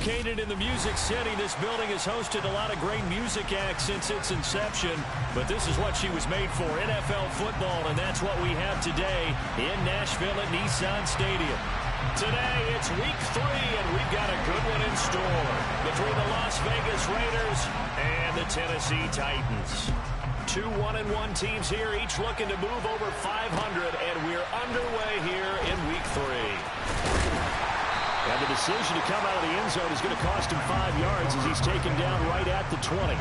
Located in the Music City, this building has hosted a lot of great music acts since its inception, but this is what she was made for, NFL football, and that's what we have today in Nashville at Nissan Stadium. Today, it's week 3, and we've got a good one in store between the Las Vegas Raiders and the Tennessee Titans. 2 1-1 teams here, each looking to move over 500, and we're underway here in week 3. And the decision to come out of the end zone is going to cost him 5 yards as he's taken down right at the 20.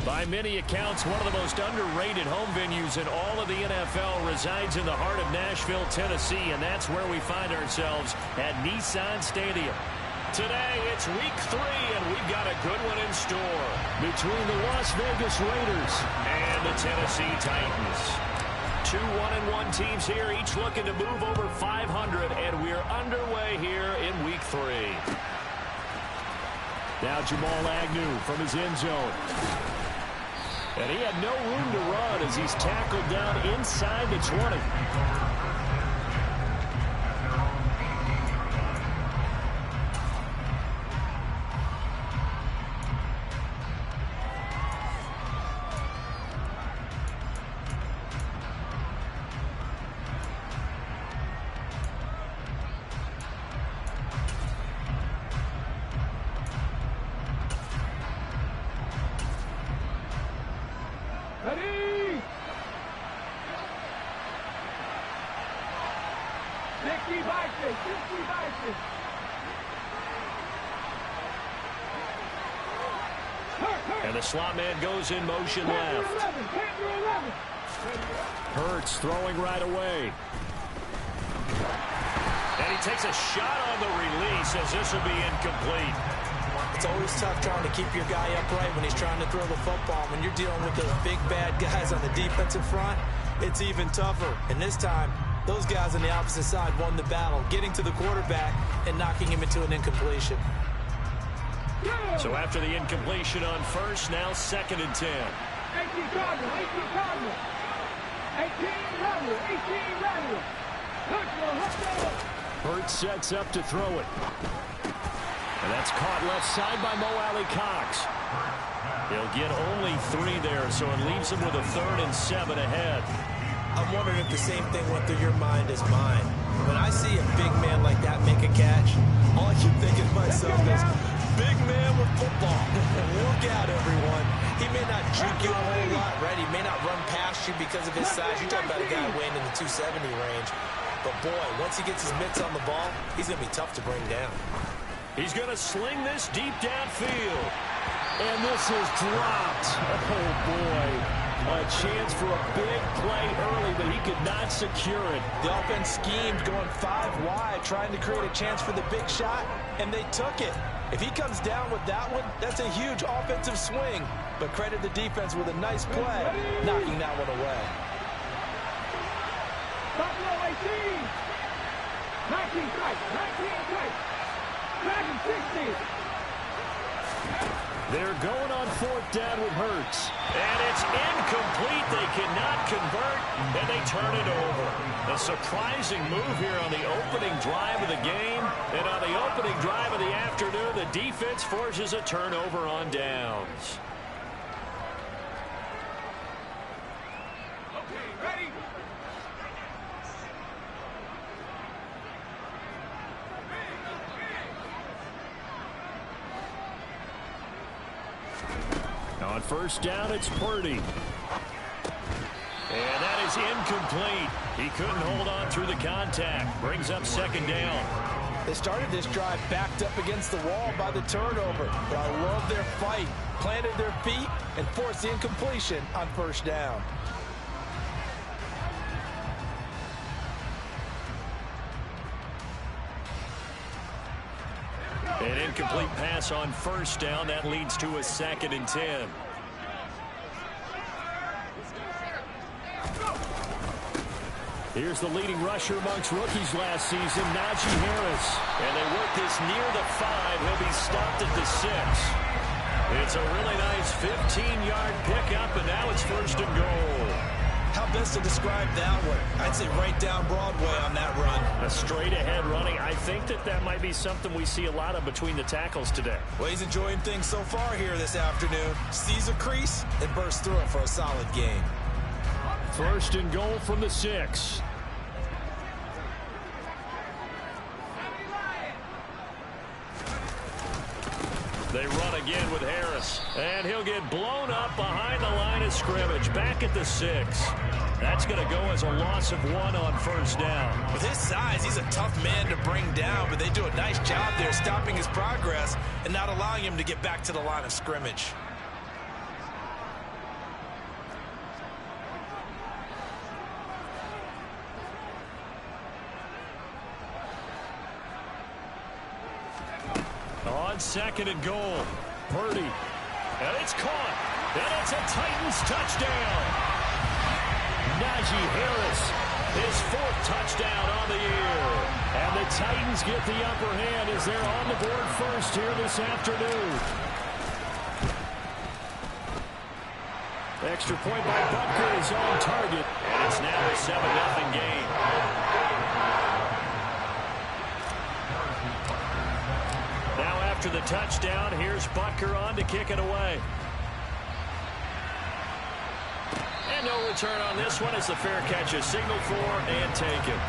By many accounts, one of the most underrated home venues in all of the NFL resides in the heart of Nashville, Tennessee, and that's where we find ourselves at Nissan Stadium. Today, it's week 3, and we've got a good one in store between the Las Vegas Raiders and the Tennessee Titans. 2 1-1 teams here, each looking to move over 500, and we're underway here in week 3. Now Jamal Agnew from his end zone. And he had no room to run as he's tackled down inside the 20. And the slot man goes in motion left. Hurts throwing right away. And he takes a shot on the release as this will be incomplete. It's always tough trying to keep your guy upright when he's trying to throw the football. When you're dealing with those big, bad guys on the defensive front, it's even tougher. And this time, those guys on the opposite side won the battle, getting to the quarterback and knocking him into an incompletion. So after the incompletion on first, now 2nd and 10. 18 Cardinal, 18 Cardinal. 18 Cardinal, 18 Cardinal. Hurts sets up to throw it. And that's caught left side by Mo Alley-Cox. He'll get only 3 there, so it leaves him with a 3rd and 7 ahead. I'm wondering if the same thing went through your mind as mine. When I see a big man like that make a catch, all I keep thinking to myself is, big man with football. Look out, everyone. He may not juke you a whole lot, right? He may not run past you because of his size. You're talking about a guy weighing in the 270 range. But, boy, once he gets his mitts on the ball, he's going to be tough to bring down. He's going to sling this deep downfield. And this is dropped. Oh, boy. A chance for a big play early, but he could not secure it. The offense schemed going 5 wide, trying to create a chance for the big shot, and they took it. If he comes down with that one, that's a huge offensive swing. But credit the defense with a nice play, knocking that one away. Buffalo 18. 19 strikes. 19 strikes. Dragon 60. They're going on 4th down with Hurts. And it's incomplete. They cannot convert, and they turn it over. A surprising move here on the opening drive of the game. And on the opening drive of the afternoon, the defense forces a turnover on downs. Okay, ready? On 1st down, it's Purdy. And that is incomplete. He couldn't hold on through the contact. Brings up 2nd down. They started this drive backed up against the wall by the turnover. But I love their fight. Planted their feet and forced the incompletion on 1st down. An incomplete pass on 1st down. That leads to a 2nd and 10. Here's the leading rusher amongst rookies last season, Najee Harris. And they work this near the 5. He'll be stopped at the 6. It's a really nice 15-yard pickup, and now it's 1st and goal. How best to describe that one? I'd say right down Broadway on that run. A straight-ahead running. I think that might be something we see a lot of between the tackles today. Well, he's enjoying things so far here this afternoon. Sees a crease and bursts through it for a solid gain. 1st and goal from the 6. They run again with Harris. And he'll get blown up behind the line of scrimmage. Back at the 6. That's going to go as a loss of 1 on 1st down. With his size, he's a tough man to bring down, but they do a nice job there stopping his progress and not allowing him to get back to the line of scrimmage. On 2nd and goal, Purdy. And it's caught. And it's a Titans touchdown. Najee Harris, his 4th touchdown on the year. And the Titans get the upper hand as they're on the board first here this afternoon. Extra point by Butker is on target. And it's now a 7-0 game. After the touchdown, here's Butker on to kick it away. And no return on this one as the fair catch is signaled for and taken.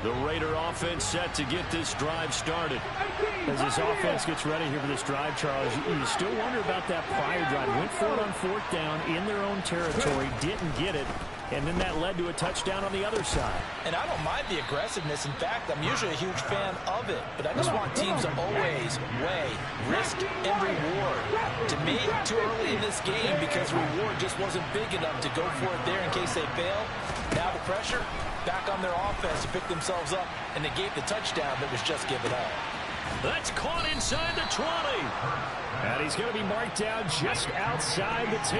The Raider offense set to get this drive started. As this offense gets ready here for this drive, Charles, you still wonder about that prior drive. Went for it on 4th down in their own territory, didn't get it, and then that led to a touchdown on the other side. And I don't mind the aggressiveness. In fact, I'm usually a huge fan of it. But I just want teams to always weigh risk and reward. To me, too early in this game because reward just wasn't big enough to go for it there in case they fail. Now the pressure back on their offense to pick themselves up and negate the touchdown that was just given up. That's caught inside the 20. And he's going to be marked down just outside the 10.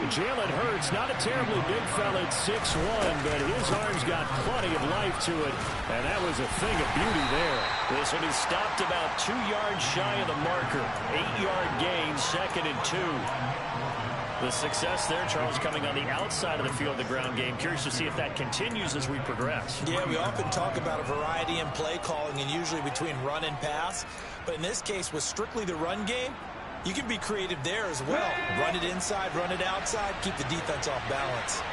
Jalen Hurts, not a terribly big fella at 6'1", but his arm's got plenty of life to it. And that was a thing of beauty there. This one is stopped about 2 yards shy of the marker. 8-yard gain, 2nd and 2. The success there, Charles, coming on the outside of the field, the ground game. Curious to see if that continues as we progress. Yeah, we often talk about a variety in play calling and usually between run and pass. But in this case, with strictly the run game, you can be creative there as well. Run it inside, run it outside, keep the defense off balance.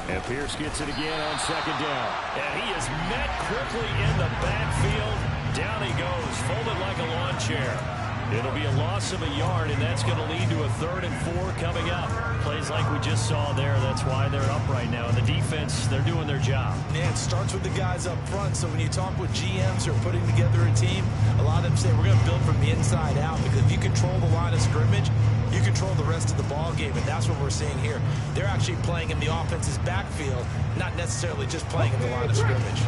And Pierce gets it again on 2nd down. And he is met quickly in the backfield. Down he goes, folded like a lawn chair. It'll be a loss of a yard, and that's going to lead to a 3rd and 4 coming up. Plays like we just saw there. That's why they're up right now. And the defense, they're doing their job. Yeah, it starts with the guys up front. So when you talk with GMs who are putting together a team, a lot of them say we're going to build from the inside out, because if you control the line of scrimmage, you control the rest of the ball game, and that's what we're seeing here. They're actually playing in the offense's backfield, not necessarily just playing in the line of scrimmage.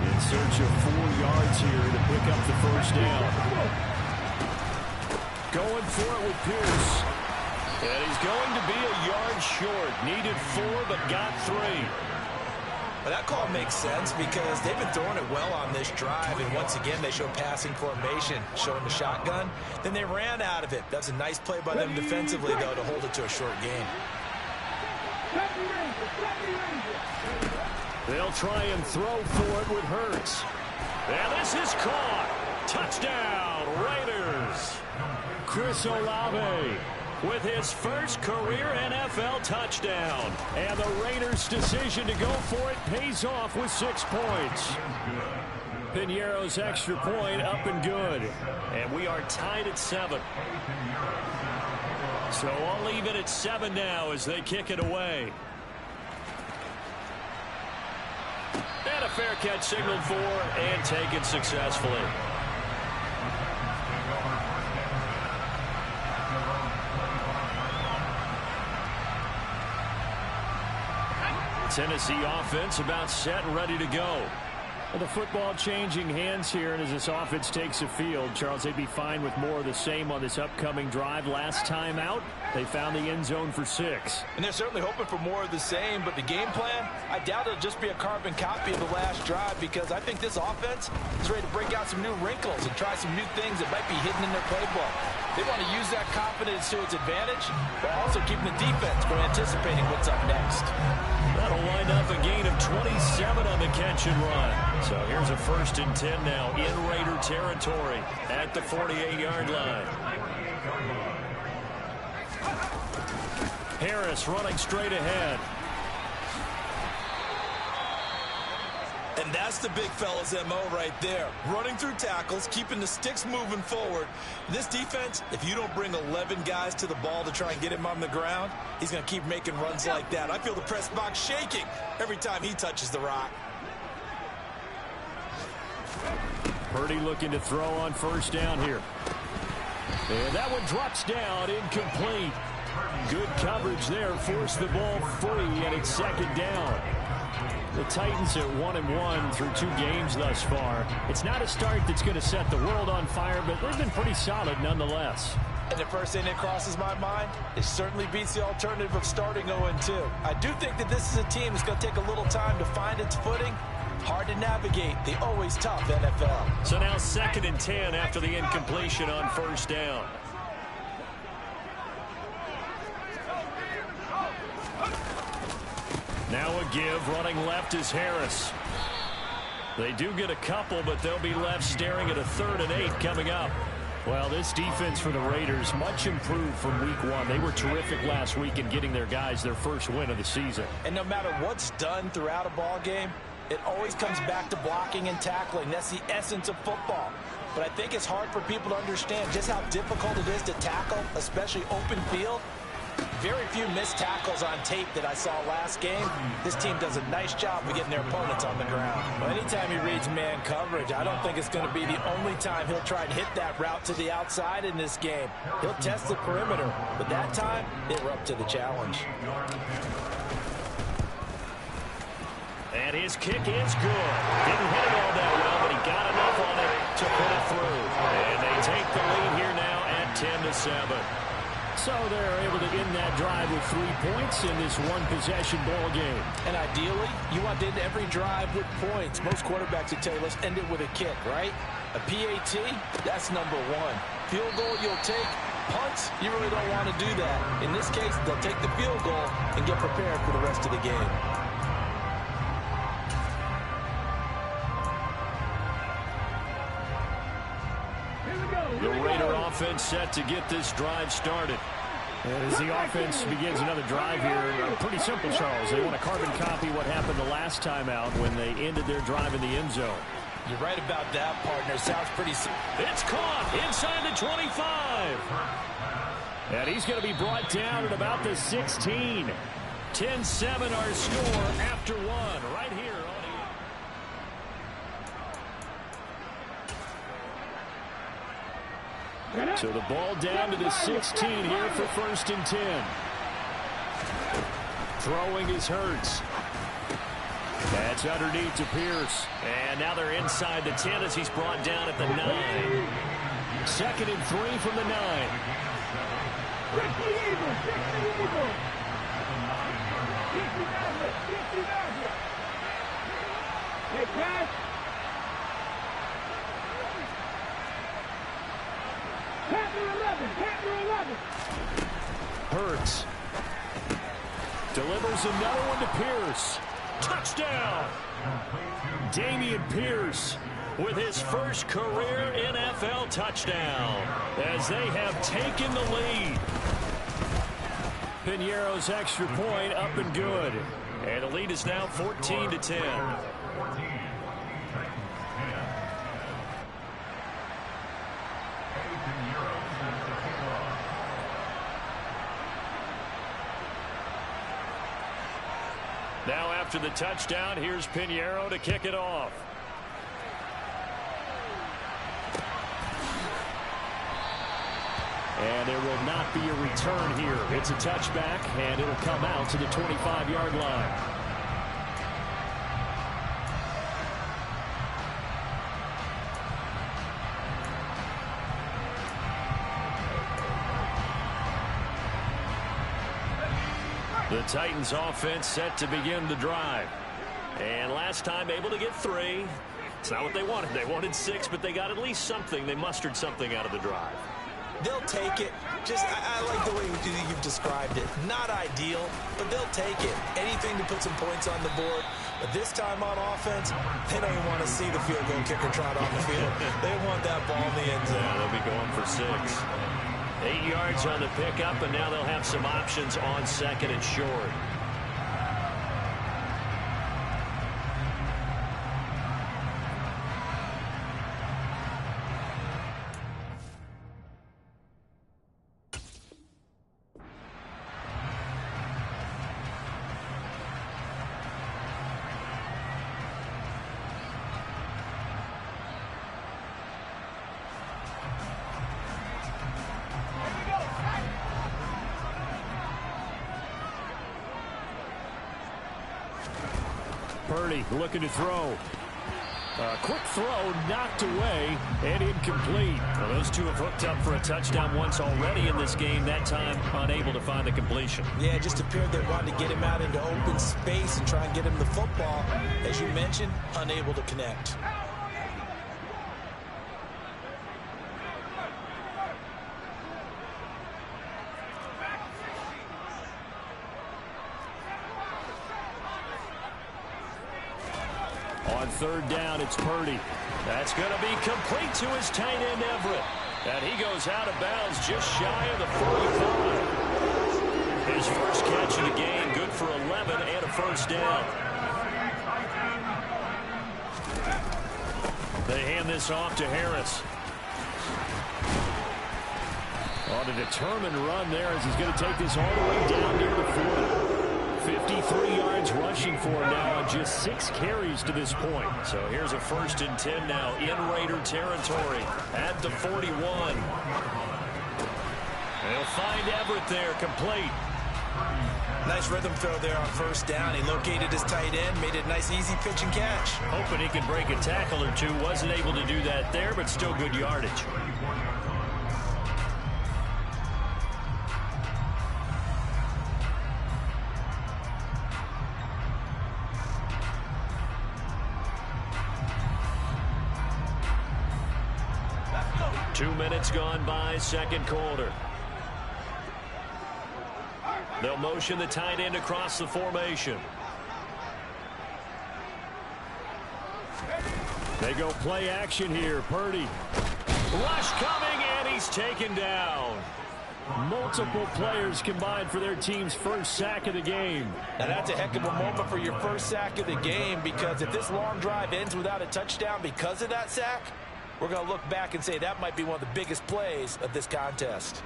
In search of 4 yards here to pick up the 1st down. Going for it with Pierce. And he's going to be a yard short. Needed 4, but got 3. Well, that call makes sense because they've been throwing it well on this drive, and once again they show passing formation, showing the shotgun. Then they ran out of it. That's a nice play by them defensively, though, to hold it to a short gain. They'll try and throw for it with Hurts. And this is caught. Touchdown, Raiders. Chris Olave with his first career NFL touchdown. And the Raiders' decision to go for it pays off with 6 points. Piñeiro's extra point up and good. And we are tied at 7. So I'll leave it at 7 now as they kick it away. And a fair catch signaled for and taken successfully. Tennessee offense about set and ready to go. Well, the football changing hands here, and as this offense takes the field, Charles, they'd be fine with more of the same on this upcoming drive. Last time out, they found the end zone for 6. And they're certainly hoping for more of the same, but the game plan, I doubt it'll just be a carbon copy of the last drive, because I think this offense is ready to break out some new wrinkles and try some new things that might be hidden in their playbook. They want to use that confidence to its advantage, but also keeping the defense from anticipating what's up next. That'll wind up a gain of 27 on the catch and run. So here's a 1st and 10 now in Raider territory at the 48-yard line. Harris running straight ahead. And that's the big fella's MO right there. Running through tackles, keeping the sticks moving forward. This defense, if you don't bring 11 guys to the ball to try and get him on the ground, he's going to keep making runs like that. I feel the press box shaking every time he touches the rock. Purdy looking to throw on 1st down here. And that one drops down, incomplete. Good coverage there, forced the ball free, and it's 2nd down. The Titans at 1-1 through 2 games thus far. It's not a start that's going to set the world on fire, but they've been pretty solid nonetheless. And the first thing that crosses my mind, it certainly beats the alternative of starting 0-2. I do think that this is a team that's going to take a little time to find its footing. Hard to navigate the always tough NFL. So now 2nd and 10 after the incompletion on 1st down. Now a give, running left is Harris. They do get a couple, but they'll be left staring at a 3rd and 8 coming up. Well, this defense for the Raiders, much improved from week 1. They were terrific last week in getting their guys their first win of the season. And no matter what's done throughout a ball game, it always comes back to blocking and tackling. That's the essence of football. But I think it's hard for people to understand just how difficult it is to tackle, especially open field. Very few missed tackles on tape that I saw last game. This team does a nice job of getting their opponents on the ground. Well, anytime he reads man coverage, I don't think it's going to be the only time he'll try and hit that route to the outside in this game. He'll test the perimeter, but that time, they were up to the challenge. And his kick is good. Didn't hit it all that well, but he got enough on it to put it through. And they take the lead here now at 10-7. So they're able to end that drive with 3 points in this one-possession ball game. And ideally, you want to end every drive with points. Most quarterbacks would tell you, let's end it with a kick, right? A PAT, that's number 1. Field goal, you'll take. Punts, you really don't want to do that. In this case, they'll take the field goal and get prepared for the rest of the game. The Raider offense set to get this drive started. And as the offense begins another drive here, pretty simple, Charles. They want to carbon copy what happened the last time out when they ended their drive in the end zone. You're right about that, partner. Sounds pretty simple. It's caught inside the 25. And he's going to be brought down at about the 16. 10-7 our score after one right here on So the ball down to the 16 here for 1st and 10. Throwing is Hurts. That's underneath to Pierce. And now they're inside the 10 as he's brought down at the 9. 2nd and 3 from the 9. Hey, guys. Hurts delivers another one to Pierce. Touchdown! Dameon Pierce with his first career NFL touchdown as they have taken the lead. Pinheiro's extra point up and good. And the lead is now 14-10. Now after the touchdown, here's Pinheiro to kick it off. And there will not be a return here. It's a touchback, and it'll come out to the 25-yard line. The Titans offense set to begin the drive. And last time able to get 3. It's not what they wanted. They wanted 6, but they got at least something. They mustered something out of the drive. They'll take it. I like the way you've described it. Not ideal, but they'll take it. Anything to put some points on the board. But this time on offense, they don't even want to see the field goal kicker trot on the field. They want that ball in the end zone. Yeah, they'll be going for 6. 8 yards on the pickup, and now they'll have some options on 2nd and short. Purdy looking to throw. Quick throw knocked away and incomplete. Well, those two have hooked up for a touchdown once already in this game. That time unable to find the completion. Yeah, it just appeared they wanted to get him out into open space and try and get him the football. As you mentioned, unable to connect. On 3rd down, it's Purdy. That's going to be complete to his tight end, Everett. And he goes out of bounds just shy of the 45. His first catch of the game, good for 11 and a first down. They hand this off to Harris. On a determined run there as he's going to take this all the way down near the 40. 53 yards rushing for him now on just 6 carries to this point. So here's a 1st and 10 now in Raider territory at the 41. They'll find Everett there, complete. Nice rhythm throw there on 1st down. He located his tight end, made it a nice easy pitch and catch. Hoping he could break a tackle or two. Wasn't able to do that there, but still good yardage. Two minutes gone by, 2nd quarter. They'll motion the tight end across the formation. They go play action here. Purdy. Rush coming, and he's taken down. Multiple players combined for their team's 1st sack of the game. Now that's a heck of a moment for your 1st sack of the game, because if this long drive ends without a touchdown because of that sack, we're going to look back and say that might be one of the biggest plays of this contest.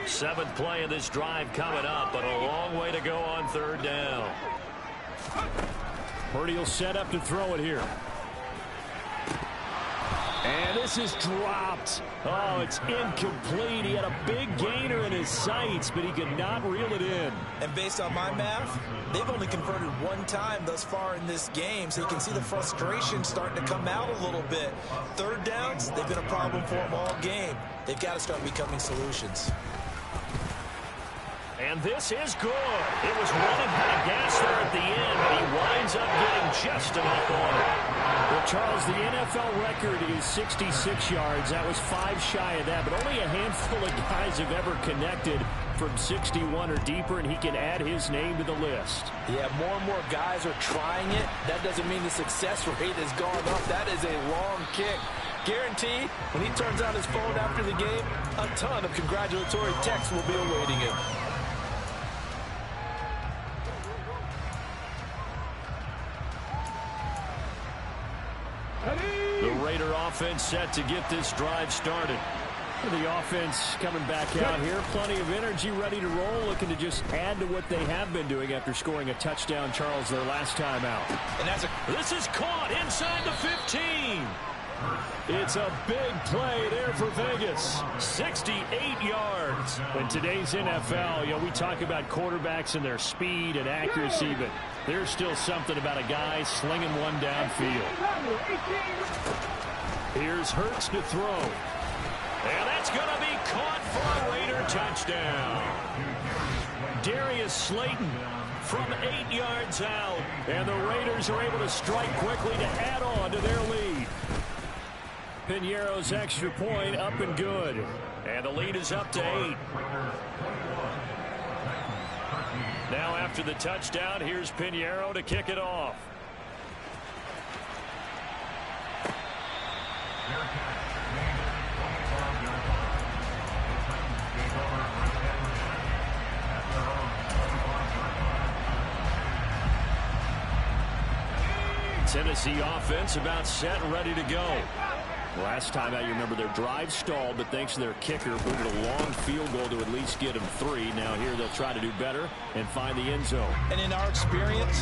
Seventh play of this drive coming up, but a long way to go on 3rd down. Purdy will set up to throw it here. And this is dropped. Oh, it's incomplete. He had a big gainer in his sights, but he could not reel it in. And based on my math, they've only converted 1 time thus far in this game, so you can see the frustration starting to come out a little bit. 3rd downs, they've been a problem for them all game. They've got to start becoming solutions. And this is good. It was running out of gas there at the end, but he winds up getting just enough on it. Well, Charles, the NFL record is 66 yards. That was 5 shy of that, but only a handful of guys have ever connected from 61 or deeper, and he can add his name to the list. Yeah, more and more guys are trying it. That doesn't mean the success rate has gone up. That is a long kick. Guaranteed, when he turns on his phone after the game, a ton of congratulatory texts will be awaiting him. The Raider offense set to get this drive started. The offense coming back out here. Plenty of energy, ready to roll, looking to just add to what they have been doing after scoring a touchdown, Charles, their last time out. And this is caught inside the 15. It's a big play there for Vegas. 68 yards. In today's NFL, we talk about quarterbacks and their speed and accuracy, but there's still something about a guy slinging one downfield. Here's Hurts to throw. And that's going to be caught for a Raider touchdown. Darius Slayton from 8 yards out. And the Raiders are able to strike quickly to add on to their lead. Piñeiro's extra point up and good. And the lead is up to 8. Now after the touchdown, here's Piñeiro to kick it off. Tennessee offense about set and ready to go. Last time out, you remember their drive stalled, but thanks to their kicker, booted a long field goal to at least get them 3. Now here they'll try to do better and find the end zone. And in our experience,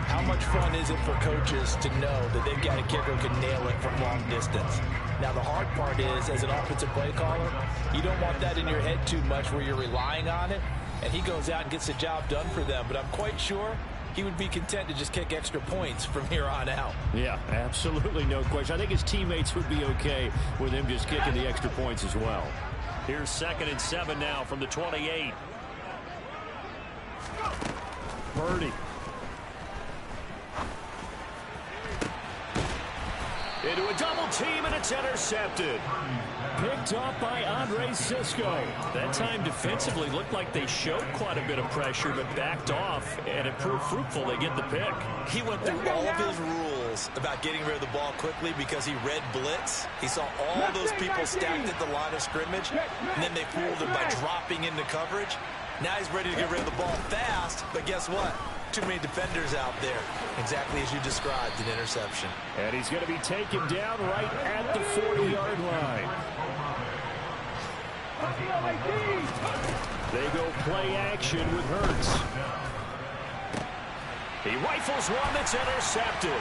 how much fun is it for coaches to know that they've got a kicker who can nail it from long distance? Now the hard part is, as an offensive play caller, you don't want that in your head too much where you're relying on it, and he goes out and gets the job done for them. But I'm quite sure he would be content to just kick extra points from here on out. Yeah, absolutely no question. I think his teammates would be okay with him just kicking the extra points as well. Here's 2nd and 7 now from the 28. Purdy. Into a double team, and it's intercepted. Picked off by Andre Cisco. That time defensively looked like they showed quite a bit of pressure, but backed off, and it proved fruitful. They get the pick. He went through all of his rules nervous about getting rid of the ball quickly because he read blitz. He saw all those people stacked at the line of scrimmage, and then they fooled him by dropping into coverage. Now he's ready to get rid of the ball fast, but guess what? Too many defenders out there. Exactly as you described, an interception. And he's going to be taken down right at the 40-yard line. They go play action with Hurts. He rifles one that's intercepted.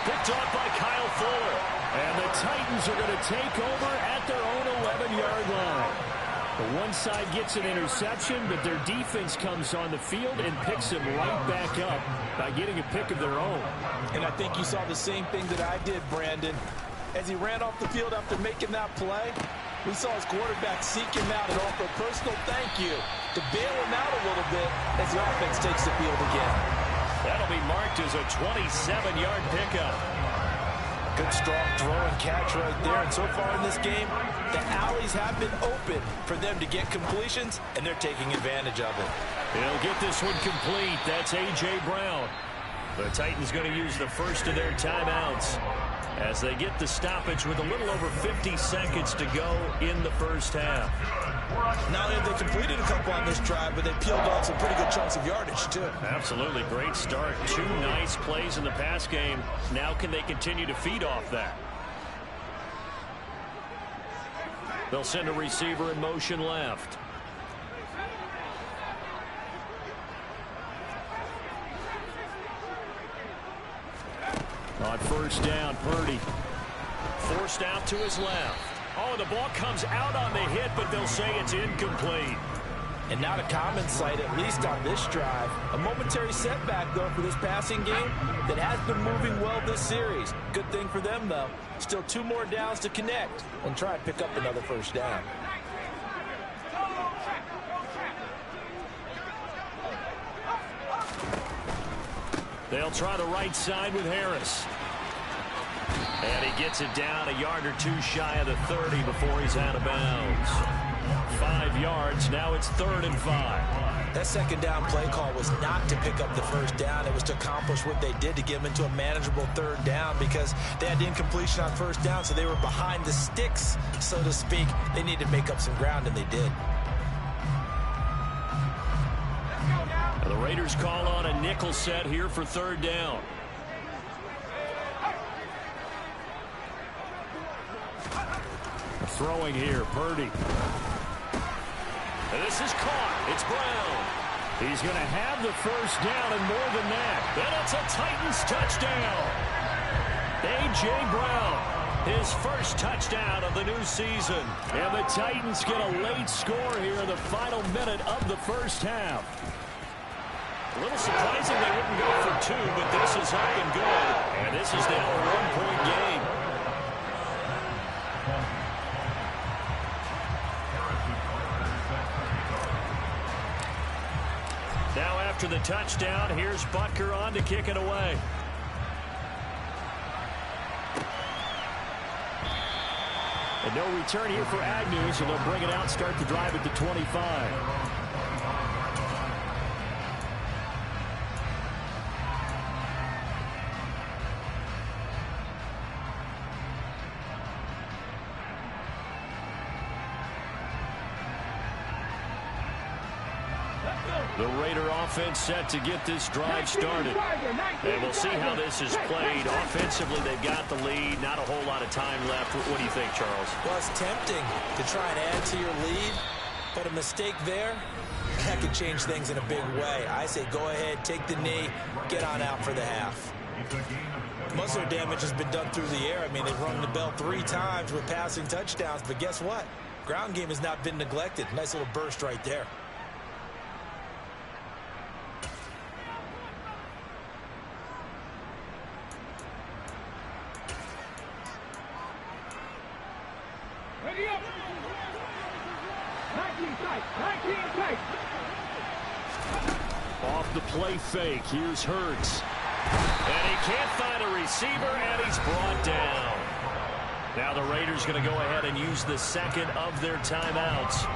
Picked off by Kyle Fuller. And the Titans are going to take over at their own 11-yard line. The one side gets an interception, but their defense comes on the field and picks him right back up by getting a pick of their own. And I think you saw the same thing that I did, Brandon. As he ran off the field after making that play, we saw his quarterback seek him out and offer a personal thank you to bail him out a little bit as the offense takes the field again. That'll be marked as a 27-yard pickup. Good strong throw and catch right there. And so far in this game, the alleys have been open for them to get completions, and they're taking advantage of it. He'll get this one complete. That's A.J. Brown. The Titans going to use the first of their timeouts as they get the stoppage with a little over 50 seconds to go in the first half. Not only have they completed a couple on this drive, but they peeled off some pretty good chunks of yardage, too. Absolutely. Great start. 2 nice plays in the pass game. Now can they continue to feed off that? They'll send a receiver in motion left. On first down, Purdy. Forced out to his left. Oh, the ball comes out on the hit, but they'll say it's incomplete. And not a common sight, at least on this drive. A momentary setback, though, for this passing game that has been moving well this series. Good thing for them, though. Still 2 more downs to connect and try and pick up another first down. They'll try the right side with Harris. And he gets it down a yard or 2 shy of the 30 before he's out of bounds. 5 yards. Now it's 3rd and 5. That second down play call was not to pick up the first down. It was to accomplish what they did to get them into a manageable 3rd down because they had incompletion on first down, so they were behind the sticks, so to speak. They needed to make up some ground, and they did. And the Raiders call on a nickel set here for 3rd down. Throwing here, Purdy. And this is caught. It's Brown. He's going to have the first down and more than that. And it's a Titans touchdown. A.J. Brown, his first touchdown of the new season. And the Titans get a late score here in the final minute of the first half. A little surprising they wouldn't go for 2, but this is up and good. And this is now a 1-point game. Now after the touchdown, here's Butker on to kick it away. And no return here for Agnew, so they'll bring it out, start the drive at the 25. The Raider offense set to get this drive started. And we'll see how this is played. Offensively, they've got the lead. Not a whole lot of time left. What do you think, Charles? Well, it's tempting to try and add to your lead, but a mistake there, that could change things in a big way. I say go ahead, take the knee, get on out for the half. Most of their damage has been done through the air. I mean, they've rung the bell 3 times with passing touchdowns, but guess what? Ground game has not been neglected. Nice little burst right there. Ready up. 19 tight. 19 tight. Off the play fake. Here's Hurts. And he can't find a receiver, and he's brought down. Now the Raiders going to go ahead and use the second of their timeouts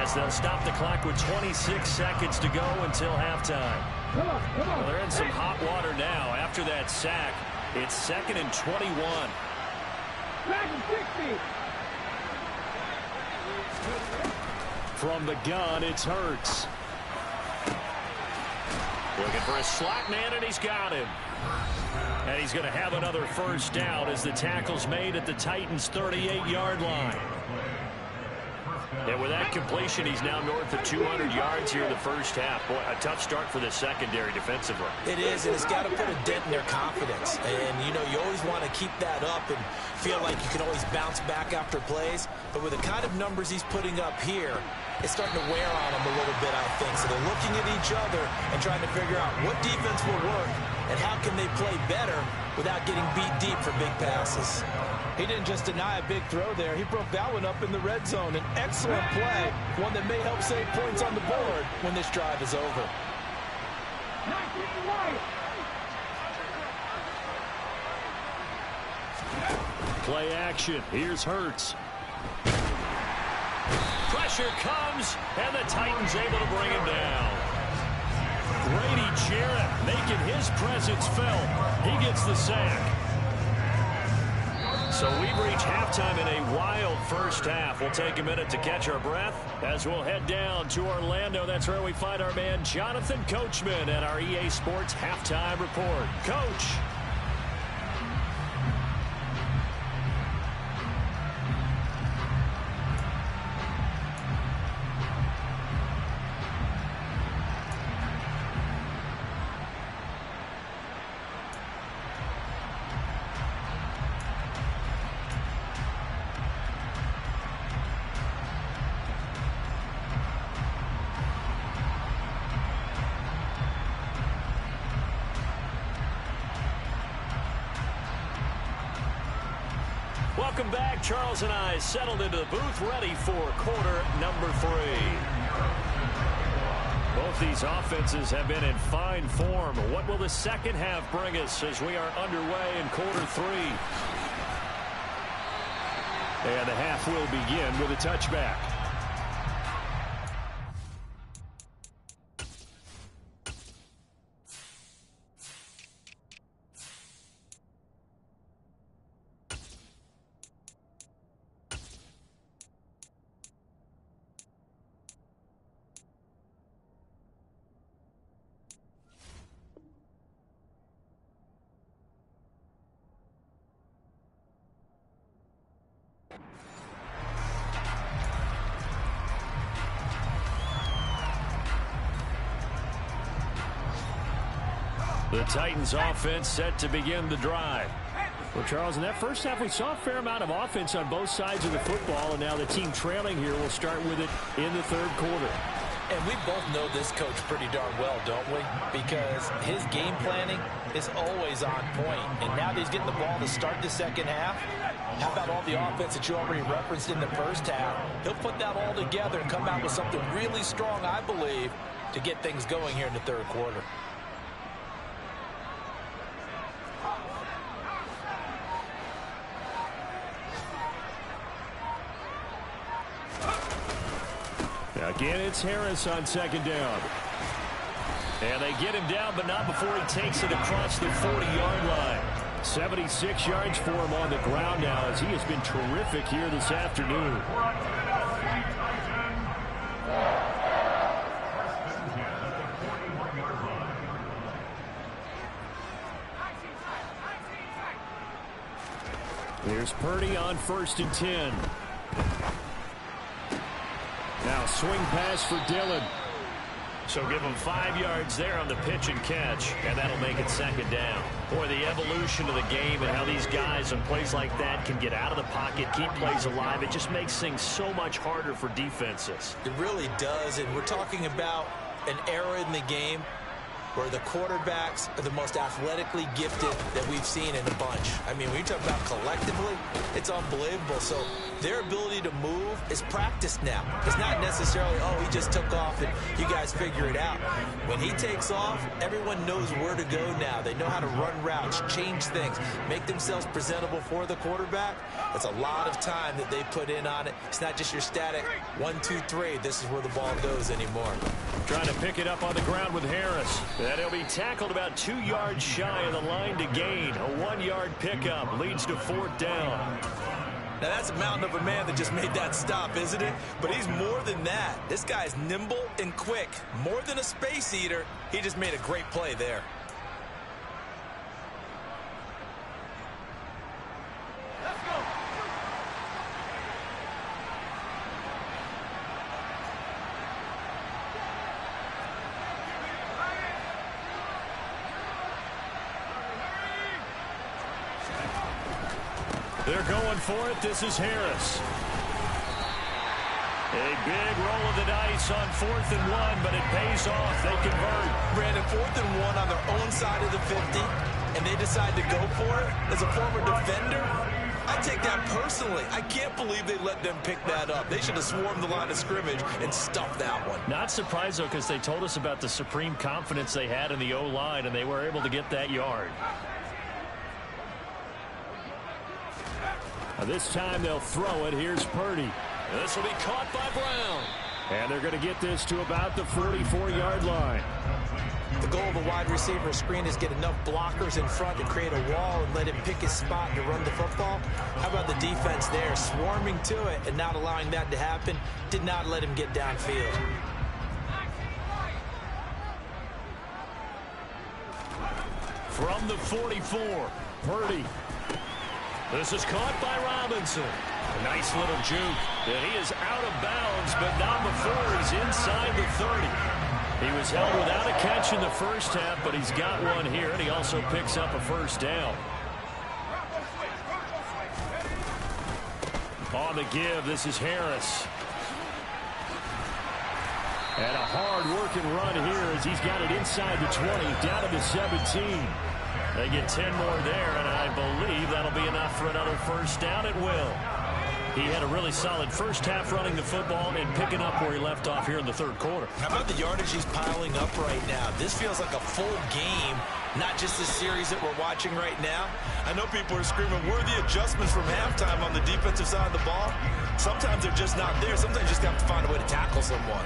as they'll stop the clock with 26 seconds to go until halftime. Well, they're in some hot water now after that sack. It's 2nd and 21. Back and 60. From the gun, it's Hurts. Looking for a slot man, and he's got him. And he's going to have another first down as the tackle's made at the Titans' 38-yard line. And with that completion, he's now north of 200 yards here in the first half. Boy, a tough start for the secondary defensively. It is, and it's got to put a dent in their confidence. And, you know, you always want to keep that up and feel like you can always bounce back after plays. But with the kind of numbers he's putting up here, it's starting to wear on them a little bit, I think. So they're looking at each other and trying to figure out what defense will work and how can they play better without getting beat deep for big passes. He didn't just deny a big throw there. He broke that one up in the red zone. An excellent play, one that may help save points on the board when this drive is over. 19 right. Play action. Here's Hurts. Pressure comes, and the Titans able to bring him down. Grady Jarrett making his presence felt. He gets the sack. So we've reached halftime in a wild first half. We'll take a minute to catch our breath as we'll head down to Orlando. That's where we find our man Jonathan Coachman at our EA Sports Halftime Report. Coach. Welcome back. Charles and I settled into the booth, ready for quarter number 3. Both these offenses have been in fine form. What will the second half bring us as we are underway in quarter 3? And the half will begin with a touchback. The Titans offense set to begin the drive. Well, Charles, in that first half, we saw a fair amount of offense on both sides of the football, and now the team trailing here will start with it in the third quarter. And we both know this coach pretty darn well, don't we? Because his game planning is always on point. And now that he's getting the ball to start the second half, how about all the offense that you already referenced in the first half? He'll put that all together and come out with something really strong, I believe, to get things going here in the third quarter. Again, it's Harris on second down. And they get him down, but not before he takes it across the 40-yard line. 76 yards for him on the ground now, as he has been terrific here this afternoon. Here's Purdy on 1st and 10. Now swing pass for Dillon. So give him 5 yards there on the pitch and catch, and that'll make it second down. Boy, the evolution of the game and how these guys on plays like that can get out of the pocket, keep plays alive, it just makes things so much harder for defenses. It really does, and we're talking about an era in the game where the quarterbacks are the most athletically gifted that we've seen in a bunch. I mean, when you talk about collectively, it's unbelievable. So their ability to move is practiced now. It's not necessarily, oh, he just took off and you guys figure it out. When he takes off, everyone knows where to go now. They know how to run routes, change things, make themselves presentable for the quarterback. It's a lot of time that they put in on it. It's not just your static 1, 2, 3. This is where the ball goes anymore. Trying to pick it up on the ground with Harris. And he'll be tackled about 2 yards shy of the line to gain. A 1-yard pickup leads to 4th down. Now, that's a mountain of a man that just made that stop, isn't it? But he's more than that. This guy's nimble and quick. More than a space eater, he just made a great play there. Let's go. They're going for it. This is Harris. A big roll of the dice on 4th and 1, but it pays off. They convert. Brandon, 4th and 1 on their own side of the 50, and they decide to go for it. As a former defender, I take that personally. I can't believe they let them pick that up. They should have swarmed the line of scrimmage and stuffed that one. Not surprised, though, because they told us about the supreme confidence they had in the O-line, and they were able to get that yard. Now this time they'll throw it. Here's Purdy. This will be caught by Brown. And they're going to get this to about the 44-yard line. The goal of a wide receiver screen is get enough blockers in front to create a wall and let him pick his spot to run the football. How about the defense there, swarming to it and not allowing that to happen? Did not let him get downfield. From the 44, Purdy. This is caught by Robinson. A nice little juke. And he is out of bounds, but not before he's inside the 30. He was held without a catch in the first half, but he's got one here, and he also picks up a 1st down. On the give, this is Harris. And a hard-working run here as he's got it inside the 20, down to the 17. They get 10 more there, and I believe that'll be enough for another 1st down. It will. He had a really solid first half running the football and picking up where he left off here in the 3rd quarter. How about the yardage he's piling up right now? This feels like a full game, not just the series that we're watching right now. I know people are screaming, where are the adjustments from halftime on the defensive side of the ball? Sometimes they're just not there. Sometimes you just have to find a way to tackle someone.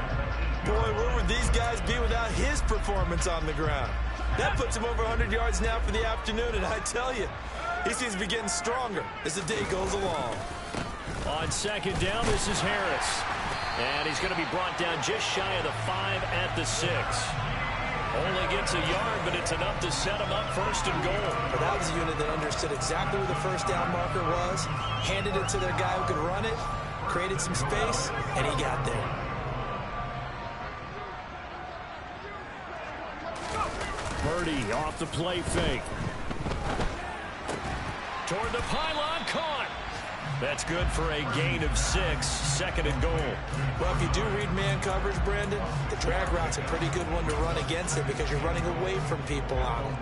Boy, where would these guys be without his performance on the ground? That puts him over 100 yards now for the afternoon, and I tell you, he seems to be getting stronger as the day goes along. On 2nd down, this is Harris. And he's going to be brought down just shy of the 5 at the 6. Only gets a yard, but it's enough to set him up 1st and goal. But that was a unit that understood exactly where the 1st down marker was, handed it to their guy who could run it, created some space, and he got there. Purdy off the play fake. Toward the pylon, caught. That's good for a gain of 6, 2nd and goal. Well, if you do read man coverage, Brandon, the drag route's a pretty good one to run against it because you're running away from people on it.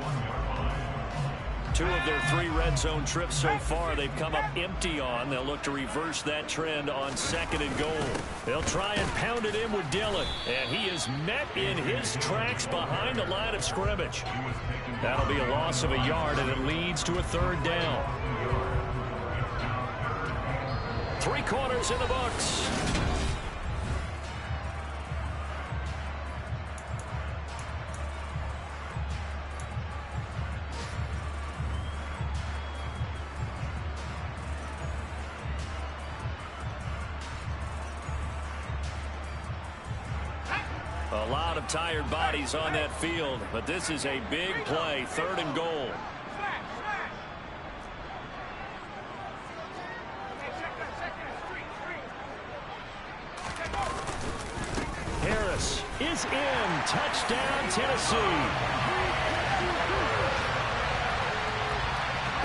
2 of their 3 red zone trips so far they've come up empty on. They'll look to reverse that trend on 2nd and goal. They'll try and pound it in with Dillon, and he is met in his tracks behind the line of scrimmage. That'll be a loss of a yard, and it leads to a 3rd down. 3 quarters in the books. A lot of tired bodies on that field, but this is a big play, 3rd and goal. Harris is in. Touchdown, Tennessee.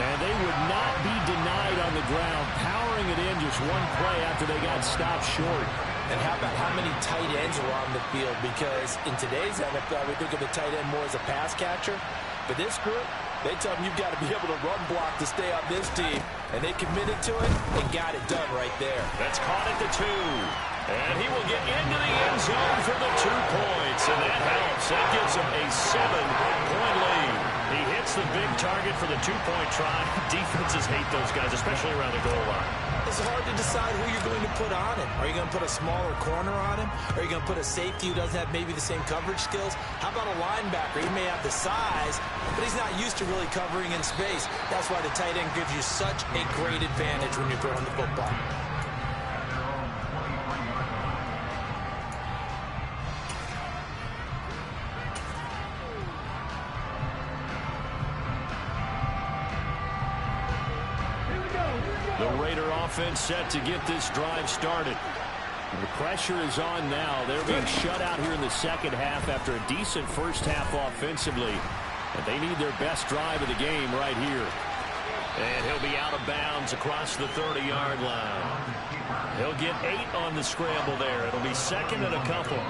And they would not be denied on the ground, powering it in just one play after they got stopped short. And how about how many tight ends were on the field? Because in today's NFL, we think of the tight end more as a pass catcher. But this group, they tell them you've got to be able to run block to stay on this team. And they committed to it and got it done right there. That's caught at the 2. And he will get into the end zone for the 2 points. And that helps. That gives him a 7-point lead. He hit gets the big target for the two-point try. Defenses hate those guys, especially around the goal line. It's hard to decide who you're going to put on him. Are you going to put a smaller corner on him? Are you going to put a safety who doesn't have maybe the same coverage skills? How about a linebacker? He may have the size, but he's not used to really covering in space. That's why the tight end gives you such a great advantage when you're throwing the football. The Raider offense set to get this drive started. The pressure is on now. They're being shut out here in the second half after a decent first half offensively. And they need their best drive of the game right here. And he'll be out of bounds across the 30-yard line. He'll get 8 on the scramble there. It'll be second and a couple.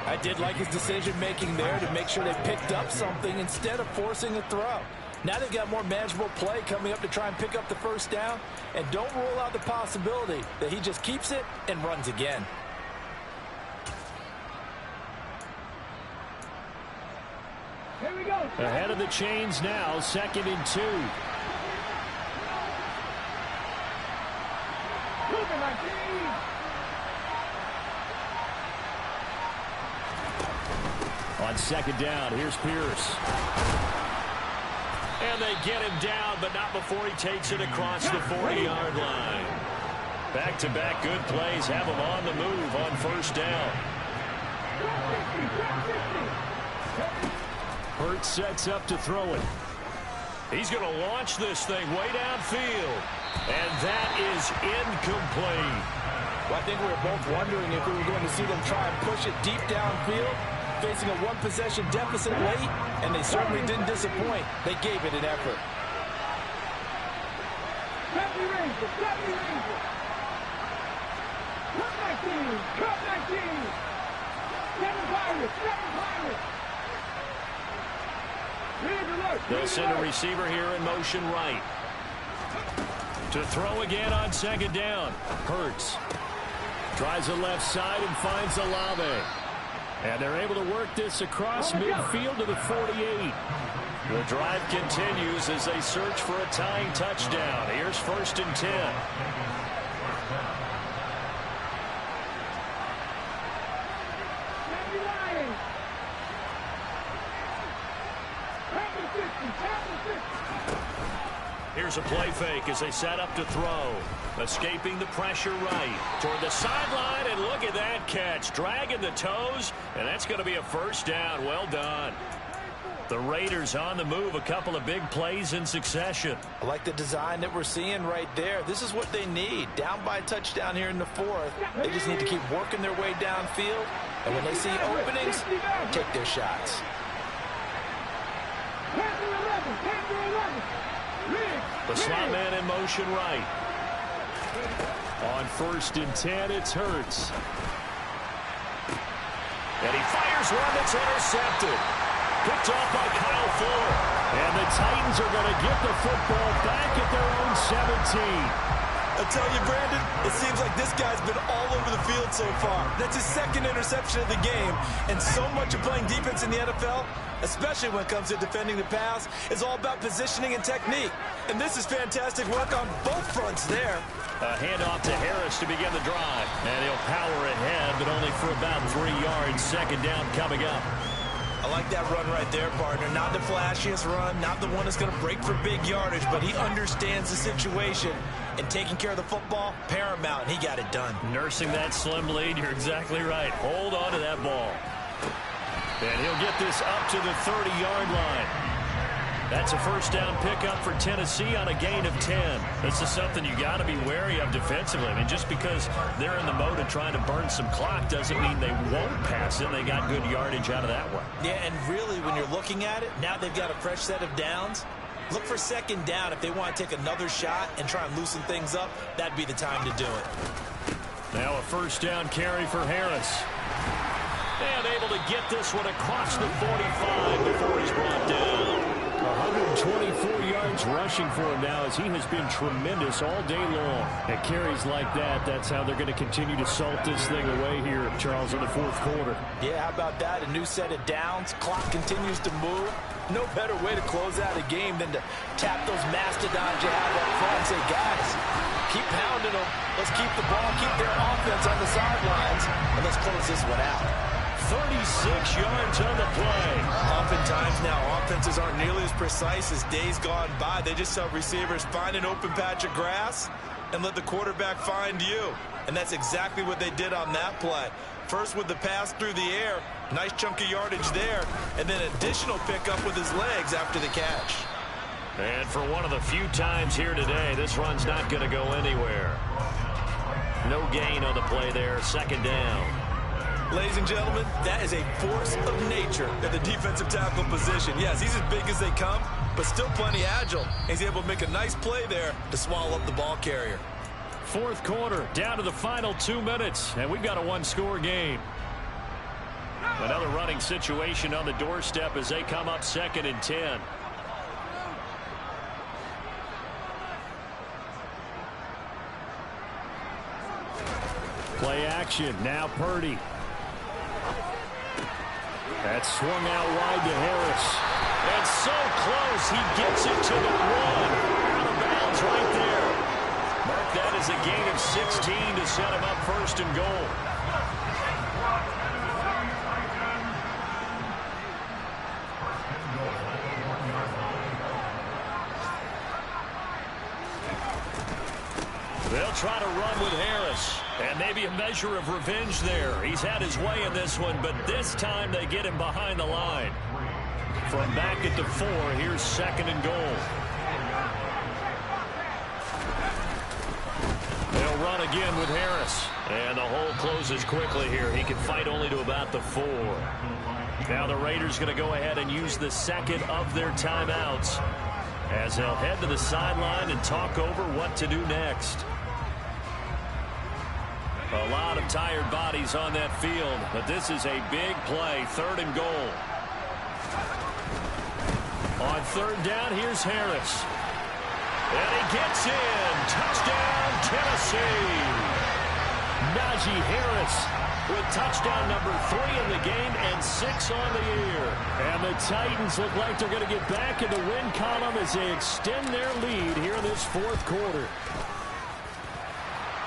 I did like his decision-making there to make sure they picked up something instead of forcing a throw. Now they've got more manageable play coming up to try and pick up the first down. And don't rule out the possibility that he just keeps it and runs again. Here we go. Ahead of the chains now, 2nd and 2. Moving like On 2nd down, here's Pierce. And they get him down, but not before he takes it across the 40-yard line. Back-to-back good plays have him on the move on first down. Hurts sets up to throw it. He's going to launch this thing way downfield. And that is incomplete. Well, I think we were both wondering if we were going to see them try and push it deep downfield, facing a one-possession deficit late, and they certainly didn't disappoint. They gave it an effort. Happy Ranger, Happy Ranger. Cut 19, cut 19. 7 Pirates, 7 Pirates. Red alert. They'll send a receiver here in motion right. To throw again on 2nd down. Hurts. Tries the left side and finds Olave. And they're able to work this across midfield to the 48. The drive continues as they search for a tying touchdown. Here's 1st and 10. Happy Lions. Happy 50, happy 50. Here's a play fake as they set up to throw. Escaping the pressure right toward the sideline, and look at that catch. Dragging the toes, and that's going to be a first down. Well done. The Raiders on the move, a couple of big plays in succession. I like the design that we're seeing right there. This is what they need. Down by a touchdown here in the 4th. They just need to keep working their way downfield. And when they see openings, take their shots. Panther 11, Panther 11. The slot man in motion right. On 1st and 10, it's Hurts. And he fires one that's intercepted. Picked off by Kyle Fuller. And the Titans are going to get the football back at their own 17. I tell you, Brandon, it seems like this guy's been all over the field so far. That's his 2nd interception of the game. And so much of playing defense in the NFL, especially when it comes to defending the pass, is all about positioning and technique. And this is fantastic work on both fronts there. A handoff to Harris to begin the drive. And he'll power ahead, but only for about 3 yards. 2nd down coming up. I like that run right there, partner. Not the flashiest run, not the one that's going to break for big yardage, but he understands the situation. And taking care of the football, paramount, and he got it done. Nursing that slim lead, you're exactly right. Hold on to that ball. And he'll get this up to the 30-yard line. That's a first down pickup for Tennessee on a gain of 10. This is something you got to be wary of defensively. I mean, just because they're in the mode of trying to burn some clock doesn't mean they won't pass it. They got good yardage out of that one. Yeah, and really, when you're looking at it, now they've got a fresh set of downs. Look for 2nd down. If they want to take another shot and try and loosen things up, that'd be the time to do it. Now a first down carry for Harris. And able to get this one across the 45 before he's brought down. 124 yards rushing for him now, as he has been tremendous all day long. And carries like that, that's how they're going to continue to salt this thing away here, Charles, in the fourth quarter. Yeah, how about that? A new set of downs. Clock continues to move. No better way to close out a game than to tap those mastodons you have up front and say, guys, keep pounding them. Let's keep the ball, keep their offense on the sidelines, and let's close this one out. 36 yards on the play. Oftentimes now, offenses aren't nearly as precise as days gone by. They just tell receivers, find an open patch of grass and let the quarterback find you. And that's exactly what they did on that play. First with the pass through the air, nice chunk of yardage there, and then additional pickup with his legs after the catch. And for one of the few times here today, this run's not going to go anywhere. No gain on the play there, second down. Ladies and gentlemen, that is a force of nature at the defensive tackle position. Yes, he's as big as they come, but still plenty agile. He's able to make a nice play there to swallow up the ball carrier. Fourth quarter, down to the final 2 minutes, and we've got a one-score game. Another running situation on the doorstep as they come up 2nd and 10. Play action, now Purdy. That's swung out wide to Harris. And so close, he gets it to the 1. Out of bounds right there. Mark that as a gain of 16 to set him up 1st and goal. They'll try to run with Harris. And maybe a measure of revenge there. He's had his way in this one, but this time they get him behind the line. From back at the 4, here's 2nd and goal. They'll run again with Harris. And the hole closes quickly here. He can fight only to about the 4. Now the Raiders going to go ahead and use the second of their timeouts, as they'll head to the sideline and talk over what to do next. A lot of tired bodies on that field, but this is a big play, 3rd and goal. On 3rd down, here's Harris. And he gets in. Touchdown, Tennessee. Najee Harris with touchdown number 3 in the game and 6 on the year. And the Titans look like they're going to get back in the win column as they extend their lead here in this 4th quarter.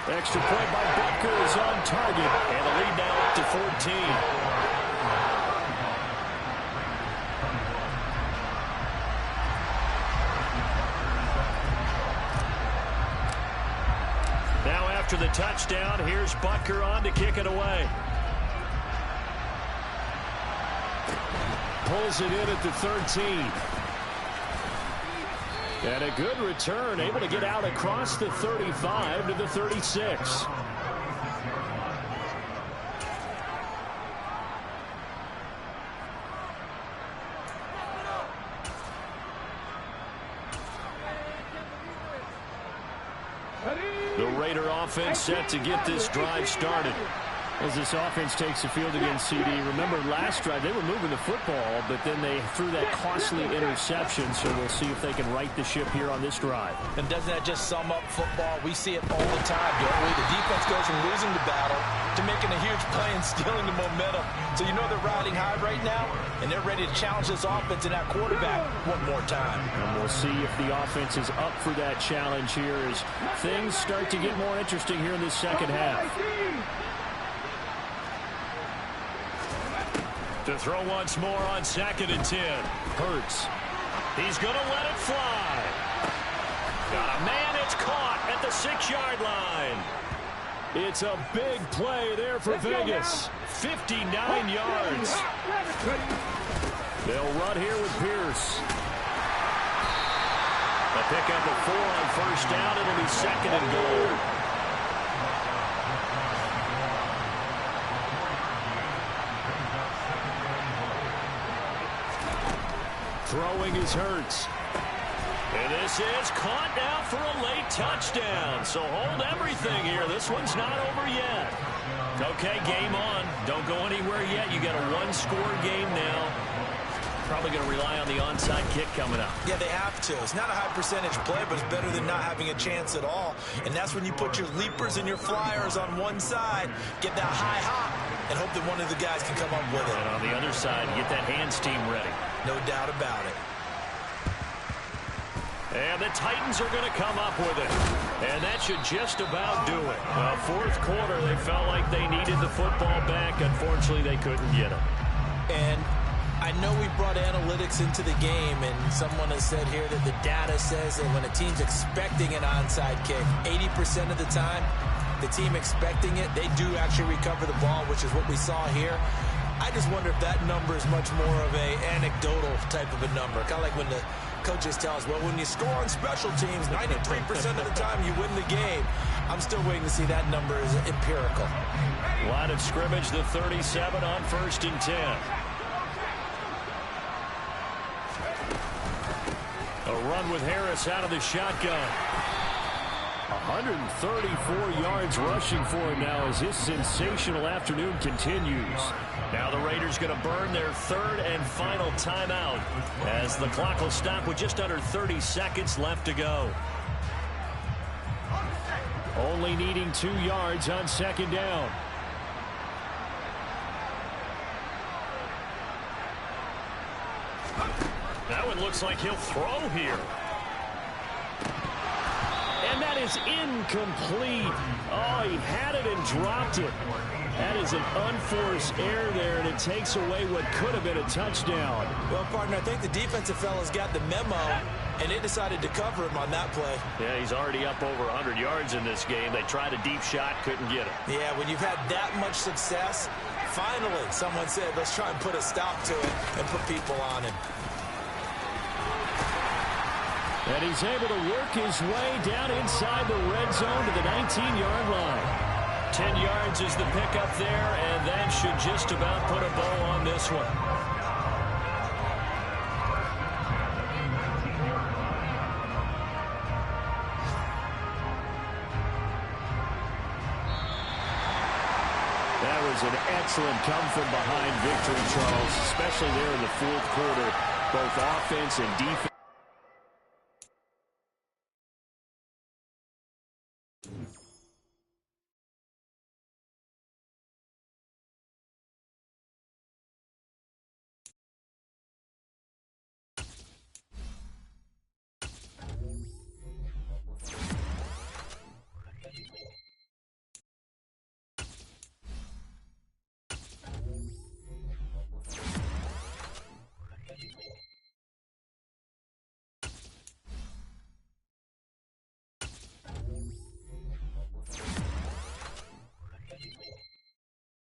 Extra point by Butker is on target, and the lead now up to 14. Now after the touchdown, here's Butker on to kick it away. Pulls it in at the 13. And a good return, able to get out across the 35 to the 36. The Raider offense set to get this drive started. As this offense takes the field against CD. Remember last drive they were moving the football, but then they threw that costly interception, so we'll see if they can right the ship here on this drive. And doesn't that just sum up football? We see it all the time, don't we? The defense goes from losing the battle to making a huge play and stealing the momentum. So you know they're riding high right now, and they're ready to challenge this offense and that quarterback one more time. And we'll see if the offense is up for that challenge here as things start to get more interesting here in this second half. To throw once more on 2nd and 10. Hurts. He's going to let it fly. Got a man, it's caught at the 6-yard line. It's a big play there for Vegas. 59 yards. They'll run here with Pierce. A pickup of 4 on 1st down. It'll be 2nd and goal. Throwing is Hurts. And this is caught now for a late touchdown. So hold everything here. This one's not over yet. Okay, game on. Don't go anywhere yet. You got a 1-score game now. probably going to rely on the onside kick coming up. Yeah, they have to. It's not a high percentage play, but it's better than not having a chance at all. And that's when you put your leapers and your flyers on one side, get that high hop, and hope that one of the guys can come up with it. And on the other side, get that hands team ready. No doubt about it. And the Titans are going to come up with it. And that should just about do it. Well, fourth quarter, they felt like they needed the football back. Unfortunately, they couldn't get it. And I know we brought analytics into the game, and someone has said here that the data says that when a team's expecting an onside kick, 80% of the time, the team expecting it, they do actually recover the ball, which is what we saw here. I just wonder if that number is much more of a anecdotal type of a number. Kind of like when the coaches tell us, well, when you score on special teams, 93% of the time you win the game. I'm still waiting to see that number is empirical. Line of scrimmage, the 37 on 1st and 10. A run with Harris out of the shotgun. 134 yards rushing for him now as his sensational afternoon continues. Now the Raiders going to burn their third and final timeout as the clock will stop with just under 30 seconds left to go. Only needing 2 yards on 2nd down. That one looks like he'll throw here. And that is incomplete. Oh, he had it and dropped it. That is an unforced error there, and it takes away what could have been a touchdown. Well, partner, I think the defensive fellas got the memo, and they decided to cover him on that play. Yeah, he's already up over 100 yards in this game. They tried a deep shot, couldn't get it. Yeah, when you've had that much success, finally someone said, let's try and put a stop to it and put people on him. And he's able to work his way down inside the red zone to the 19-yard line. 10 yards is the pickup there, and that should just about put a bow on this one. That was an excellent come-from-behind victory, Charles, especially there in the fourth quarter, both offense and defense.